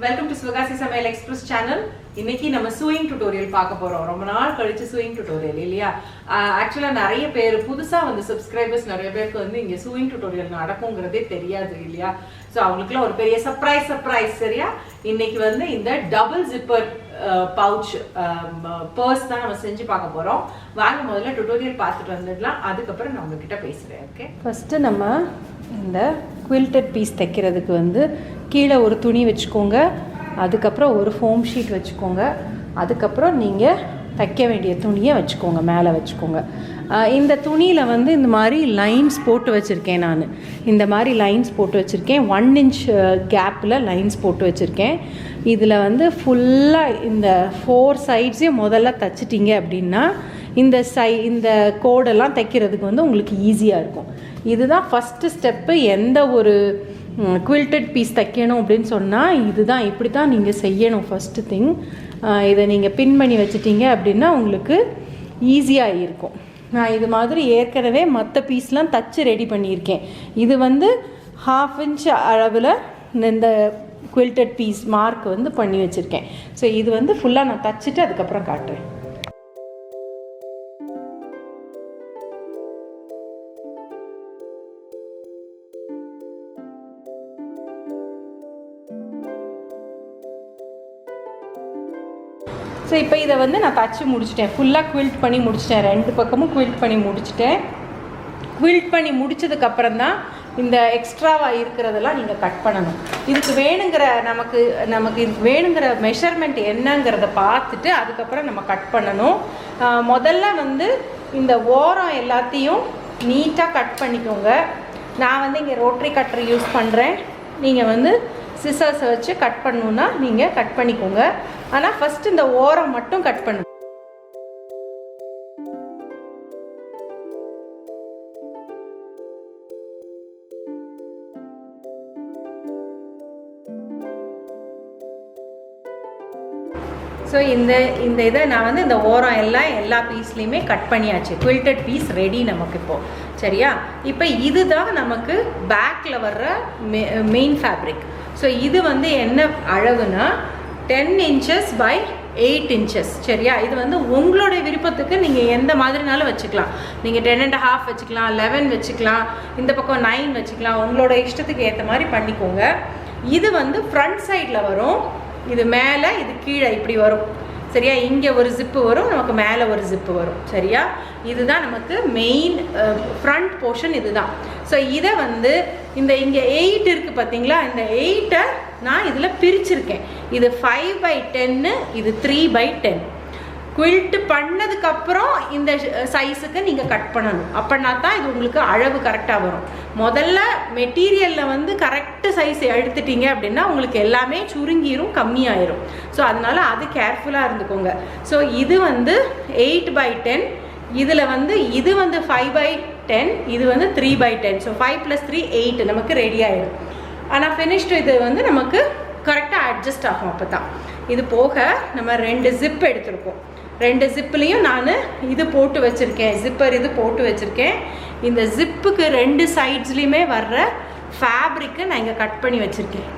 Welcome to Sivakasi Samayal Express channel. இன்னைக்கு நம்ம sewing tutorial பார்க்க போறோம். ரொம்ப நாள் கழிச்சு sewing tutorial இல்லையா? Actually நிறைய பேர் புதுசா வந்து subscribers நிறைய பேருக்கு வந்து இங்க sewing tutorial நடக்கும்ங்கறதே தெரியாது இல்லையா? சோ அவங்களுக்குலாம் ஒரு பெரிய surprise சரியா? இன்னைக்கு வந்து இந்த double zipper pouch purse தான் நம்ம செஞ்சு பார்க்க போறோம். வாங்க முதல்ல tutorial பார்த்துட்டு வந்துடலாம். அதுக்கு அப்புறம் நான் உங்ககிட்ட பேசுறேன். ஓகே? ஃபர்ஸ்ட் நம்ம இந்த quilted piece தைக்கிறதுக்கு வந்து கீழே ஒரு துணி வச்சுக்கோங்க. அதுக்கப்புறம் ஒரு ஃபோம் ஷீட் வச்சுக்கோங்க. அதுக்கப்புறம் நீங்கள் தைக்க வேண்டிய துணியை வச்சுக்கோங்க, மேலே வச்சுக்கோங்க. இந்த துணியில் வந்து இந்த மாதிரி லைன்ஸ் போட்டு வச்சுருக்கேன். நான் இந்த மாதிரி லைன்ஸ் போட்டு வச்சுருக்கேன். 1 inch கேப்பில் லைன்ஸ் போட்டு வச்சுருக்கேன். இதில் வந்து ஃபுல்லாக இந்த 4 சைட்ஸையும் முதல்ல தைச்சிட்டிங்க அப்படின்னா இந்த கோடெல்லாம் தைக்கிறதுக்கு வந்து உங்களுக்கு ஈஸியாக இருக்கும். இதுதான் ஃபஸ்ட்டு ஸ்டெப்பு. எந்த ஒரு குவில்டட் பீஸ் தைக்கணும் அப்படின்னு சொன்னால் இதுதான், இப்படி தான் நீங்கள் செய்யணும். ஃபஸ்ட்டு திங் இதை நீங்கள் பின் பண்ணி வச்சிட்டிங்க அப்படின்னா உங்களுக்கு ஈஸியாக இருக்கும். நான் இது மாதிரி ஏற்கனவே மற்ற பீஸ்லாம் தச்சு ரெடி பண்ணியிருக்கேன். இது வந்து 1/2 inch அளவில் இந்த குவில்டட் பீஸ் மார்க் வந்து பண்ணி வச்சுருக்கேன். ஸோ இது வந்து ஃபுல்லாக நான் தச்சுட்டு அதுக்கப்புறம் காட்டுறேன். ஸோ இப்போ இதை வந்து நான் தச்சு முடிச்சிட்டேன். ஃபுல்லாக குவில்ட் பண்ணி முடிச்சிட்டேன். 2 பக்கமும் குவில்ட் பண்ணி முடிச்சிட்டேன். குவில்ட் பண்ணி முடிச்சதுக்கப்புறம் தான் இந்த எக்ஸ்ட்ராவாக இருக்கிறதெல்லாம் நீங்கள் கட் பண்ணணும். இதுக்கு வேணுங்கிற நமக்கு இதுக்கு வேணுங்கிற மெஷர்மெண்ட் என்னங்கிறத பார்த்துட்டு அதுக்கப்புறம் நம்ம கட் பண்ணணும். முதல்ல வந்து இந்த ஓரம் எல்லாத்தையும் நீட்டாக கட் பண்ணிக்கோங்க. நான் வந்து இங்கே ரோட்டரி கட்டர் யூஸ் பண்ணுறேன். நீங்கள் வந்து சிசர்ஸை வச்சு கட் பண்ணணுன்னா நீங்கள் கட் பண்ணிக்கோங்க. ஆனால் ஃபஸ்ட்டு இந்த ஓரம் மட்டும் கட் பண்ணுங்க. ஸோ இந்த இதை நான் வந்து இந்த ஓரம் எல்லா பீஸ்லேயுமே கட் பண்ணியாச்சு. குவில்டட் பீஸ் ரெடி நமக்கு இப்போது. சரியா? இப்போ இதுதான் நமக்கு பேக்கில் வர்ற மெயின் ஃபேப்ரிக். ஸோ இது வந்து என்ன அளவுனா 10 inches by 8 inches. சரியா? இது வந்து உங்களுடைய விருப்பத்துக்கு நீங்கள் எந்த மாதிரினாலும் வச்சுக்கலாம். நீங்கள் 10.5 வச்சுக்கலாம், 11 வச்சுக்கலாம், இந்த பக்கம் 9 வச்சுக்கலாம். உங்களோட இஷ்டத்துக்கு ஏற்ற மாதிரி பண்ணிக்கோங்க. இது வந்து ஃப்ரண்ட் சைடில் வரும். இது மேலே, இது கீழே இப்படி வரும். சரியா? இங்கே ஒரு ஜிப்பு வரும், நமக்கு மேலே ஒரு ஜிப்பு வரும். சரியா? இதுதான் நமக்கு மெயின் ஃப்ரண்ட் போர்ஷன். இதுதான். ஸோ இதை வந்து இங்கே 8 இருக்குது பார்த்தீங்களா? இந்த 8ஐ நான் இதில் பிரிச்சிருக்கேன். இது 5/10, இது 3/10. குவில்ட் பண்ணதுக்கப்புறம் இந்த சைஸுக்கு நீங்கள் கட் பண்ணணும். அப்படின்னா தான் இது உங்களுக்கு அளவு கரெக்டாக வரும். முதல்ல மெட்டீரியலில் வந்து கரெக்டு சைஸ் எடுத்துட்டீங்க அப்படின்னா உங்களுக்கு எல்லாமே சுருங்கிரும், கம்மியாயிரும். ஸோ அதனால் அது கேர்ஃபுல்லாக இருந்துக்கோங்க. ஸோ இது வந்து 8/10. இதில் வந்து இது வந்து 5/10, இது வந்து 3/10. ஸோ 5 + 3 8 நமக்கு ரெடி ஆகிடும். ஆனால் ஃபினிஷ்டு இது வந்து நமக்கு கரெக்டாக அட்ஜஸ்ட் ஆகும். அப்போ தான் இது போக நம்ம 2 ஜிப் எடுத்துருக்கோம். 2 ஜிப்லேயும் நான் இது போட்டு வச்சுருக்கேன். ஜிப்பர் இது போட்டு வச்சுருக்கேன். இந்த ஜிப்புக்கு 2 சைட்ஸ்லேயுமே வர்ற ஃபேப்ரிக்கு நான் இங்கே கட் பண்ணி வச்சுருக்கேன்.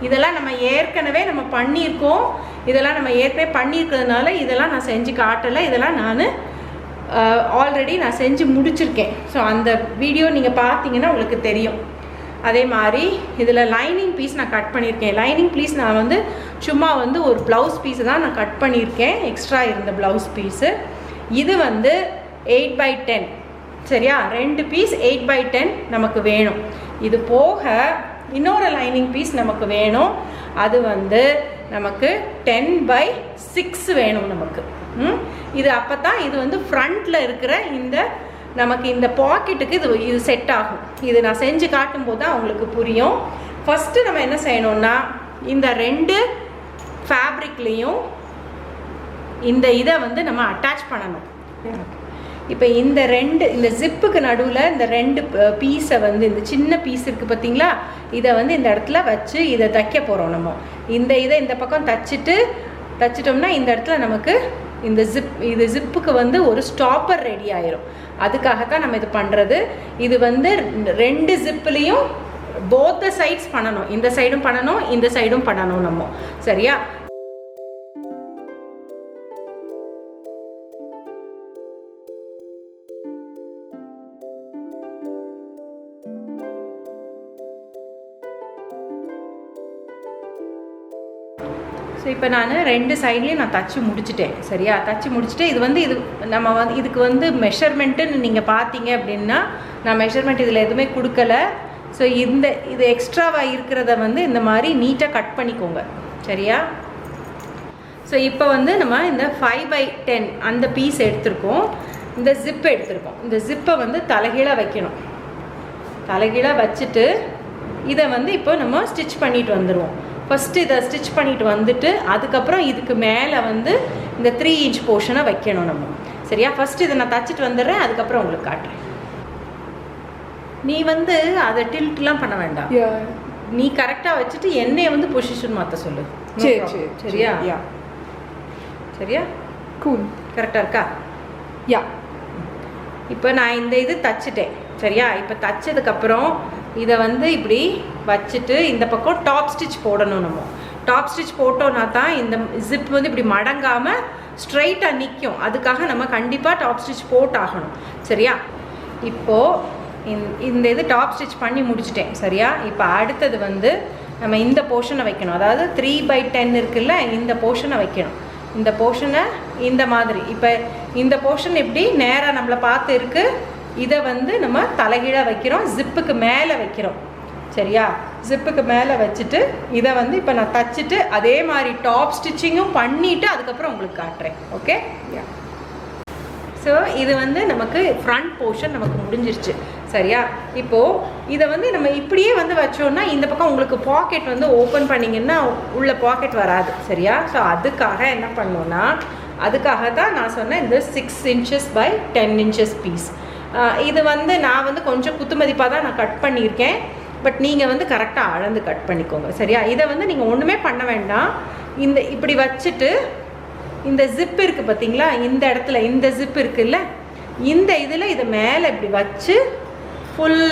இதெல்லாம் நம்ம ஏற்கனவே பண்ணியிருக்கோம். இதெல்லாம் நம்ம ஏற்கனவே பண்ணியிருக்கிறதுனால இதெல்லாம் நான் செஞ்சு காட்டலை. இதெல்லாம் நான் ஆல்ரெடி நான் செஞ்சு முடிச்சிருக்கேன். ஸோ அந்த வீடியோ நீங்கள் பார்த்தீங்கன்னா உங்களுக்கு தெரியும். அதே மாதிரி இதில் லைனிங் பீஸ் நான் கட் பண்ணியிருக்கேன். லைனிங் பீஸ் நான் வந்து சும்மா வந்து ஒரு ப்ளவுஸ் பீஸு தான் நான் கட் பண்ணியிருக்கேன், எக்ஸ்ட்ரா இருந்த ப்ளவுஸ் பீஸு. இது வந்து 8/10. சரியா? 2 பீஸ் 8/10 நமக்கு வேணும். இது போக இன்னொரு லைனிங் பீஸ் நமக்கு வேணும். அது வந்து நமக்கு 10/6 வேணும் நமக்கு. இது அப்போ தான் இது வந்து ஃப்ரண்ட்டில் இருக்கிற நமக்கு இந்த பாக்கெட்டுக்கு இது செட் ஆகும். இது நான் செஞ்சு காட்டும்போது தான் உங்களுக்கு புரியும். ஃபஸ்ட்டு நம்ம என்ன செய்யணும்னா இந்த 2 ஃபேப்ரிக்லேயும் இதை வந்து நம்ம அட்டாச் பண்ணணும். இப்போ இந்த ஜிப்புக்கு நடுவில் இந்த 2 பீஸை வந்து இந்த சின்ன பீஸ் இருக்குது பார்த்தீங்களா? இதை வந்து இந்த இடத்துல வச்சு இதை தைக்க போகிறோம். நம்ம இதை இந்த பக்கம் தச்சிட்டோம்னா இந்த இடத்துல நமக்கு இந்த ஜிப்புக்கு வந்து ஒரு ஸ்டாப்பர் ரெடி ஆயிரும். அதுக்காகத்தான் நம்ம இது பண்ணுறது. இது வந்து 2 ஜிப்லேயும் both the sides பண்ணணும். இந்த சைடும் பண்ணணும், இந்த சைடும் பண்ணணும் நம்ம. சரியா? ஸோ இப்போ நான் 2 சைட்லேயும் நான் தச்சு முடிச்சுட்டேன். சரியா? தச்சு முடிச்சுட்டு இது வந்து நம்ம வந்து இதுக்கு வந்து மெஷர்மெண்ட்டுன்னு நீங்கள் பார்த்தீங்க அப்படின்னா நான் மெஷர்மெண்ட் இதில் எதுவுமே கொடுக்கல. ஸோ இது எக்ஸ்ட்ராவாக இருக்கிறத வந்து இந்த மாதிரி நீட்டாக கட் பண்ணிக்கோங்க. சரியா? ஸோ இப்போ வந்து நம்ம இந்த 5/10 அந்த பீஸ் எடுத்திருக்கோம், இந்த ஜிப் எடுத்திருக்கோம். இந்த ஜிப்பை வந்து தலைகீழாக வைக்கணும். தலைகீழாக வச்சுட்டு இதை வந்து இப்போ நம்ம ஸ்டிச் பண்ணிட்டு வந்துடுவோம். ஃபஸ்ட்டு இதை ஸ்டிச் பண்ணிட்டு வந்துட்டு அதுக்கப்புறம் இதுக்கு மேலே வந்து இந்த 3 இன்ச் போர்ஷனை வைக்கணும் நம்ம. சரியா? ஃபஸ்ட்டு இதை நான் தச்சுட்டு வந்துடுறேன், அதுக்கப்புறம் உங்களுக்கு காட்டுறேன். நீ வந்து அதை டில்ட்லாம் பண்ண வேண்டாம், நீ கரெக்டாக வச்சுட்டு என்னையை வந்து பொசிஷன் மாற்ற சொல்லு. சரியா? சரியா? கூல். கரெக்டாக இருக்கா? யா. இப்போ நான் இந்த இது தச்சுட்டேன். சரியா? இப்போ தச்சதுக்கப்புறம் இதை வந்து இப்படி வச்சுட்டு இந்த பக்கம் டாப் ஸ்டிச் போடணும். நம்ம டாப் ஸ்டிச் போட்டோன்னா தான் இந்த ஜிப் வந்து இப்படி மடங்காமல் ஸ்ட்ரைட்டாக நிற்கும். அதுக்காக நம்ம கண்டிப்பாக டாப் ஸ்டிச் போட்டாகணும். சரியா? இப்போது இந்த இது டாப் ஸ்டிச் பண்ணி முடிச்சிட்டேன். சரியா? இப்போ அடுத்தது வந்து நம்ம இந்த போர்ஷனை வைக்கணும். அதாவது 3/10 இருக்குல்ல, இந்த போர்ஷனை வைக்கணும். இந்த போர்ஷனை இந்த மாதிரி இப்போ இந்த போர்ஷன் எப்படி நேராக நம்மளை பார்த்து இருக்குது, இதை வந்து நம்ம தலைகீழாக வைக்கிறோம், ஜிப்புக்கு மேலே வைக்கிறோம். சரியா? ஜிப்புக்கு மேலே வச்சுட்டு இதை வந்து இப்போ நான் தச்சுட்டு அதே மாதிரி டாப் ஸ்டிச்சிங்கும் பண்ணிவிட்டு அதுக்கப்புறம் உங்களுக்கு காட்டுறேன். ஓகே? ஸோ இது வந்து நமக்கு ஃப்ரண்ட் போர்ஷன் நமக்கு முடிஞ்சிருச்சு. சரியா? இப்போது இதை வந்து நம்ம இப்படியே வந்து வச்சோன்னா இந்த பக்கம் உங்களுக்கு பாக்கெட் வந்து ஓப்பன் பண்ணிங்கன்னா உள்ள பாக்கெட் வராது. சரியா? ஸோ அதுக்காக என்ன பண்ணோன்னா, அதுக்காக தான் நான் சொன்னேன் இந்த 6 inches by 10 inches பீஸ். இது வந்து நான் வந்து கொஞ்சம் குத்துமதிப்பாக தான் நான் கட் பண்ணியிருக்கேன். பட் நீங்கள் வந்து கரெக்டாக அளந்து கட் பண்ணிக்கோங்க. சரியா? இதை வந்து நீங்கள் ஒன்றுமே பண்ண வேண்டாம். இந்த இப்படி வச்சுட்டு இந்த ஜிப் இருக்குது பார்த்தீங்களா, இந்த இடத்துல இந்த ஜிப் இருக்குல்ல, இந்த இதில் இதை மேலே இப்படி வச்சு ஃபுல்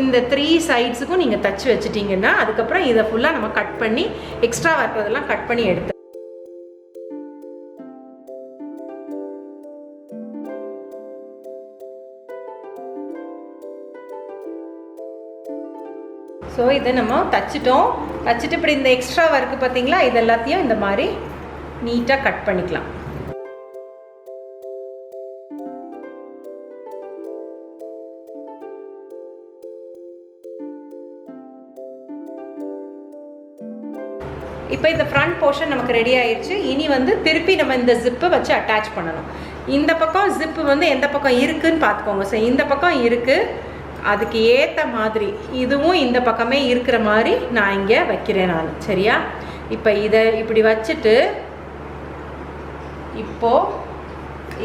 இந்த 3 சைட்ஸுக்கும் நீங்கள் தச்சு வச்சுட்டிங்கன்னா அதுக்கப்புறம் இதை ஃபுல்லாக நம்ம கட் பண்ணி எக்ஸ்ட்ரா இருக்கிறதெல்லாம் கட் பண்ணி எடுத்து. ஸோ இதை நம்ம தச்சுட்டோம். தச்சுட்டு இப்படி இந்த எக்ஸ்ட்ரா ஒர்க்கு பார்த்தீங்களா, இது எல்லாத்தையும் இந்த மாதிரி நீட்டாக கட் பண்ணிக்கலாம். இப்போ இந்த ஃப்ரண்ட் போர்ஷன் நமக்கு ரெடி ஆயிடுச்சு. இனி வந்து திருப்பி நம்ம இந்த ஜிப்பை வச்சு அட்டாச் பண்ணணும். இந்த பக்கம் ஜிப்பு வந்து எந்த பக்கம் இருக்குதுன்னு பார்த்துக்கோங்க. ஸோ இந்த பக்கம் இருக்குது, அதுக்கு ஏற்ற மாதிரி இதுவும் இந்த பக்கமே இருக்கிற மாதிரி நான் இங்கே வைக்கிறேன் நான். சரியா? இப்போ இதை இப்படி வச்சுட்டு இப்போது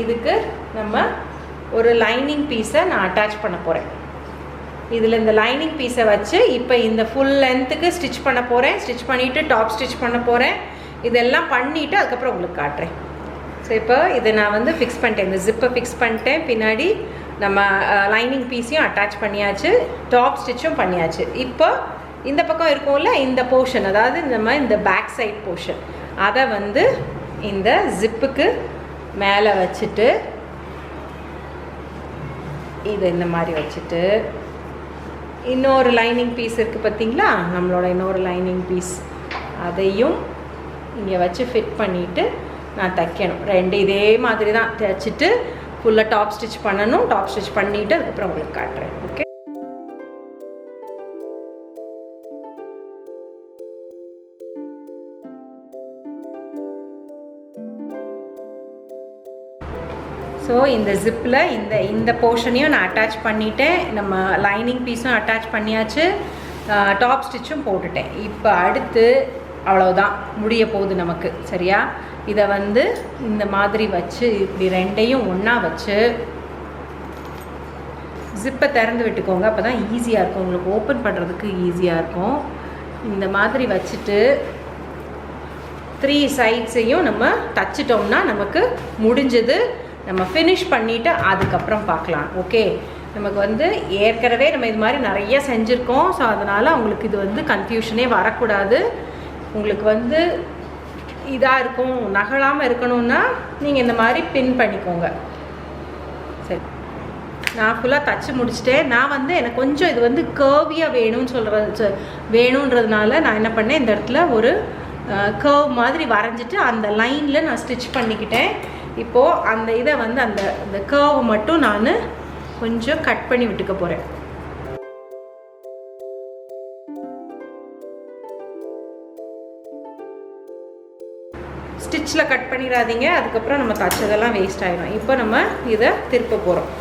இதுக்கு நம்ம ஒரு லைனிங் பீஸை நான் அட்டாச் பண்ண போகிறேன். இதில் இந்த லைனிங் பீஸை வச்சு இப்போ இந்த ஃபுல் லென்த்துக்கு ஸ்டிச் பண்ண போகிறேன். ஸ்டிச் பண்ணிவிட்டு டாப் ஸ்டிச் பண்ண போகிறேன். இதெல்லாம் பண்ணிவிட்டு அதுக்கப்புறம் உங்களுக்கு காட்டுறேன். ஸோ இப்போ இதை நான் வந்து ஃபிக்ஸ் பண்ணிட்டேன், இந்த ஜிப்பை ஃபிக்ஸ் பண்ணிட்டேன். பின்னாடி நம்ம லைனிங் பீஸையும் அட்டாச் பண்ணியாச்சு, டாப் ஸ்டிச்சும் பண்ணியாச்சு. இப்போ இந்த பக்கம் இருக்கும்ல இந்த போர்ஷன், அதாவது நம்ம இந்த பேக் சைட் போர்ஷன், அதை வந்து இந்த ஜிப்புக்கு மேலே வச்சுட்டு இதை இந்த மாதிரி வச்சுட்டு இன்னொரு லைனிங் பீஸ் இருக்குது பார்த்தீங்களா, நம்மளோட இன்னொரு லைனிங் பீஸ், அதையும் இங்கே வச்சு ஃபிட் பண்ணிவிட்டு நான் தைக்கணும். 2 இதே மாதிரி தான் தைச்சிட்டு ஃபுல்லாக டாப் ஸ்டிச் பண்ணணும். டாப் ஸ்டிச் பண்ணிவிட்டு அதுக்கப்புறம் உங்களுக்கு காட்டுறேன். ஓகே? ஸோ இந்த ஜிப்பில் இந்த போர்ஷனையும் நான் அட்டாச் பண்ணிட்டேன். நம்ம லைனிங் பீஸும் அட்டாச் பண்ணியாச்சு, டாப் ஸ்டிச்சும் போட்டுட்டேன். இப்போ அடுத்து அவ்வளோதான், முடிய போகுது நமக்கு. சரியா? இதை வந்து இந்த மாதிரி வச்சு இப்படி 2ஐயும் ஒன்றா வச்சு ஜிப்பை திறந்து விட்டுக்கோங்க. அப்போ தான் ஈஸியாக இருக்கும், உங்களுக்கு ஓப்பன் பண்ணுறதுக்கு ஈஸியாக இருக்கும். இந்த மாதிரி வச்சுட்டு 3 சைட்ஸையும் நம்ம தச்சிட்டோம்னா நமக்கு முடிஞ்சது. நம்ம ஃபினிஷ் பண்ணிவிட்டு அதுக்கப்புறம் பார்க்கலாம். ஓகே? நமக்கு வந்து ஏற்கனவே நம்ம இது மாதிரி நிறைய செஞ்சுருக்கோம். ஸோ அதனால் உங்களுக்கு இது வந்து கன்ஃபியூஷனே வரக்கூடாது. உங்களுக்கு வந்து இதாக இருக்கும், நகலாமல் இருக்கணும்னா நீங்கள் இந்த மாதிரி பின் பண்ணிக்கோங்க. சரி, நான் ஃபுல்லாக தச்சு முடிச்சிட்டேன். நான் வந்து எனக்கு கொஞ்சம் இது வந்து கர்வியாக வேணுன்றதுனால நான் என்ன பண்ணேன், இந்த இடத்துல ஒரு கர்வ் மாதிரி வரைஞ்சிட்டு அந்த லைனில் நான் ஸ்டிச் பண்ணிக்கிட்டேன். இப்போது அந்த இதை வந்து அந்த கர்வ் மட்டும் நான் கொஞ்சம் கட் பண்ணி விட்டுக்க போகிறேன். ஸ்டிச்சில் கட் பண்ணிடாதீங்க, அதுக்கப்புறம் நம்ம தச்சதெல்லாம் வேஸ்ட் ஆகிடும். இப்போ நம்ம இதை திருப்ப போகிறோம்.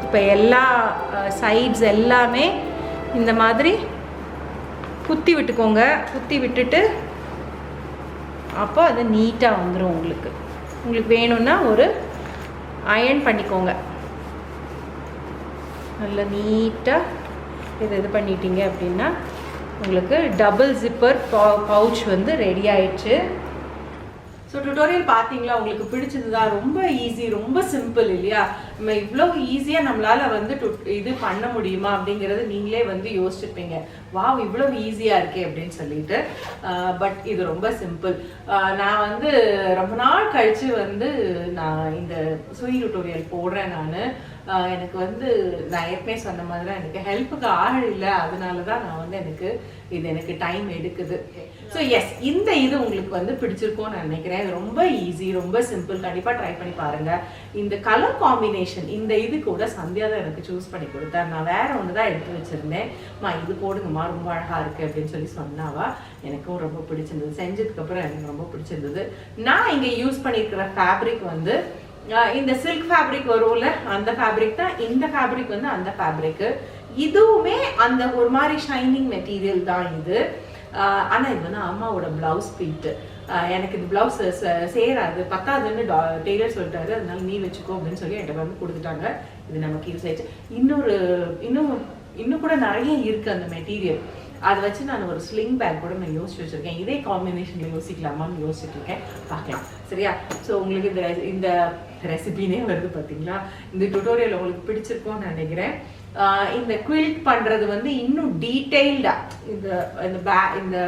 இப்போ எல்லா சைட்ஸ் எல்லாமே இந்த மாதிரி குத்தி விட்டுக்கோங்க. குத்தி விட்டுட்டு அப்போ அது நீட்டாக வந்துடும். உங்களுக்கு வேணும்னா ஒரு அயர்ன் பண்ணிக்கோங்க. நல்லா நீட்டாக இது பண்ணிட்டீங்க அப்படின்னா உங்களுக்கு டபுள் ஜிப்பர் பவுச் வந்து ரெடி ஆயிடுச்சு. ஸோ டுட்டோரியல் பார்த்தீங்களா, உங்களுக்கு பிடிச்சது தான். ரொம்ப ஈஸி, ரொம்ப சிம்பிள் இல்லையா? நம்ம இவ்வளோ ஈஸியாக நம்மளால் வந்து இது பண்ண முடியுமா அப்படிங்கிறது நீங்களே வந்து யோசிச்சுருப்பீங்க. வாவ், இவ்வளோ ஈஸியாக இருக்கே அப்படின்னு சொல்லிட்டு. பட் இது ரொம்ப சிம்பிள். நான் வந்து ரொம்ப நாள் கழித்து வந்து நான் இந்த சுயி டுட்டோரியல் போடுறேன். எனக்கு வந்து நான் ஏற்கனவே சொன்ன மாதிரி தான் எனக்கு ஹெல்ப்புக்கு ஆள் இல்லை. அதனால தான் நான் வந்து எனக்கு டைம் எடுக்குது. ஸோ எஸ், இந்த இது உங்களுக்கு வந்து பிடிச்சிருக்கோன்னு நான் நினைக்கிறேன். இது ரொம்ப ஈஸி, ரொம்ப சிம்பிள். கண்டிப்பாக ட்ரை பண்ணி பாருங்கள். இந்த கலர் காம்பினேஷன் இந்த இது கூட சந்தியா தான் எனக்கு சூஸ் பண்ணி கொடுத்தேன். நான் வேற ஒன்று தான் எடுத்து வச்சுருந்தேன். இது போடுங்கம்மா, ரொம்ப அழகாக இருக்குது அப்படின்னு சொல்லி சொன்னாவா. எனக்கும் ரொம்ப பிடிச்சிருந்தது. செஞ்சதுக்கப்புறம் எனக்கு ரொம்ப பிடிச்சிருந்தது. நான் இங்கே யூஸ் பண்ணியிருக்கிற ஃபேப்ரிக் வந்து இந்த சில்க் ஃபேப்ரிக் வரும்ல, அந்த ஃபேப்ரிக் தான். இந்த ஃபேப்ரிக் வந்து அந்த ஃபேப்ரிக்கு. இதுவுமே அந்த ஒரு மாதிரி ஷைனிங் மெட்டீரியல் தான் இது. ஆனால் இது வந்து அம்மாவோட ப்ளவுஸ் பீட்டு. எனக்கு இந்த ப்ளவுஸ் சேராது, பத்தாதுன்னு டெய்லர் சொல்லிட்டாரு. அதனால நீ வச்சுக்கோ அப்படின்னு சொல்லி என்கிட்ட வந்து கொடுத்துட்டாங்க. இது நமக்கு யூஸ் ஆயிடுச்சு. இன்னும் கூட நிறைய இருக்குது அந்த மெட்டீரியல். அதை வச்சு நான் ஒரு ஸ்லிங் பேக் கூட நான் யோசிச்சு வச்சுருக்கேன். இதே காம்பினேஷனில் யோசிக்கலாமான்னு யோசிச்சுட்டு இருக்கேன். பார்க்கலாம், சரியா? ஸோ உங்களுக்கு இந்த ரெசிபினே வருது பார்த்தீங்களா? இந்த டுட்டோரியல் உங்களுக்கு பிடிச்சிருக்கோன்னு நினைக்கிறேன். இந்த குவில்ட் பண்ணுறது வந்து இன்னும் டீட்டெயில்டாக இந்த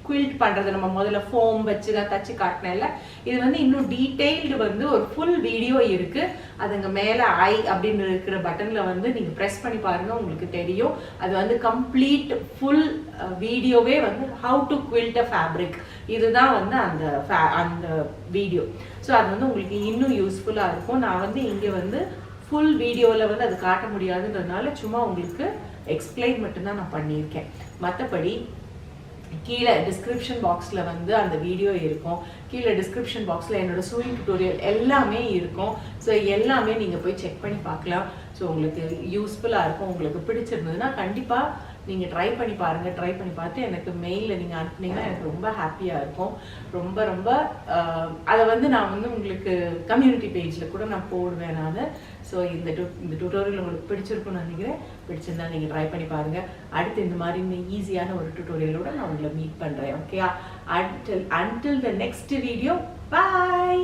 குவில்ட் பண்ணுறது நம்ம முதல்ல ஃபோம் வச்சு தான் தச்சு காட்டினேன்ல, இது வந்து இன்னும் டீட்டெயில்டு வந்து ஒரு ஃபுல் வீடியோ இருக்குது. அதுங்க மேலே ஐ அப்படின்னு இருக்கிற பட்டனில் வந்து நீங்கள் ப்ரெஸ் பண்ணி பாருங்கள், உங்களுக்கு தெரியும். அது வந்து கம்ப்ளீட் ஃபுல் வீடியோவே வந்து how to quilt a fabric, இதுதான் வந்து அந்த வீடியோ. ஸோ அது வந்து உங்களுக்கு இன்னும் யூஸ்ஃபுல்லாக இருக்கும். நான் வந்து இங்கே வந்து ஃபுல் வீடியோவில் வந்து அது காட்ட முடியாதுன்றதுனால சும்மா உங்களுக்கு எக்ஸ்பிளைன் மட்டும்தான் நான் பண்ணியிருக்கேன். மற்றபடி கீழே டிஸ்கிரிப்ஷன் பாக்ஸில் வந்து அந்த வீடியோ இருக்கும். கீழே டிஸ்கிரிப்ஷன் பாக்ஸில் என்னோட சூயிங் டுட்டோரியல் எல்லாமே இருக்கும். ஸோ எல்லாமே நீங்கள் போய் செக் பண்ணி பார்க்கலாம். ஸோ உங்களுக்கு யூஸ்ஃபுல்லாக இருக்கும். உங்களுக்கு பிடிச்சிருந்ததுன்னா கண்டிப்பாக நீங்கள் ட்ரை பண்ணி பாருங்கள். ட்ரை பண்ணி பார்த்து எனக்கு மெயிலில் நீங்கள் அனுப்புனீங்கன்னா எனக்கு ரொம்ப ஹாப்பியாக இருக்கும். ரொம்ப ரொம்ப அதை வந்து நான் வந்து உங்களுக்கு கம்யூனிட்டி பேஜில் கூட நான் போடுவேன் நான். ஸோ இந்த டுட்டோரியல் உங்களுக்கு பிடிச்சிருக்குன்னு நினைக்கிறேன். பிடிச்சிருந்தா நீங்கள் ட்ரை பண்ணி பாருங்கள். அடுத்து இந்த மாதிரி ஈஸியான ஒரு டுட்டோரியலோட நான் உங்களை மீட் பண்ணுறேன். Okay, until the next video, bye.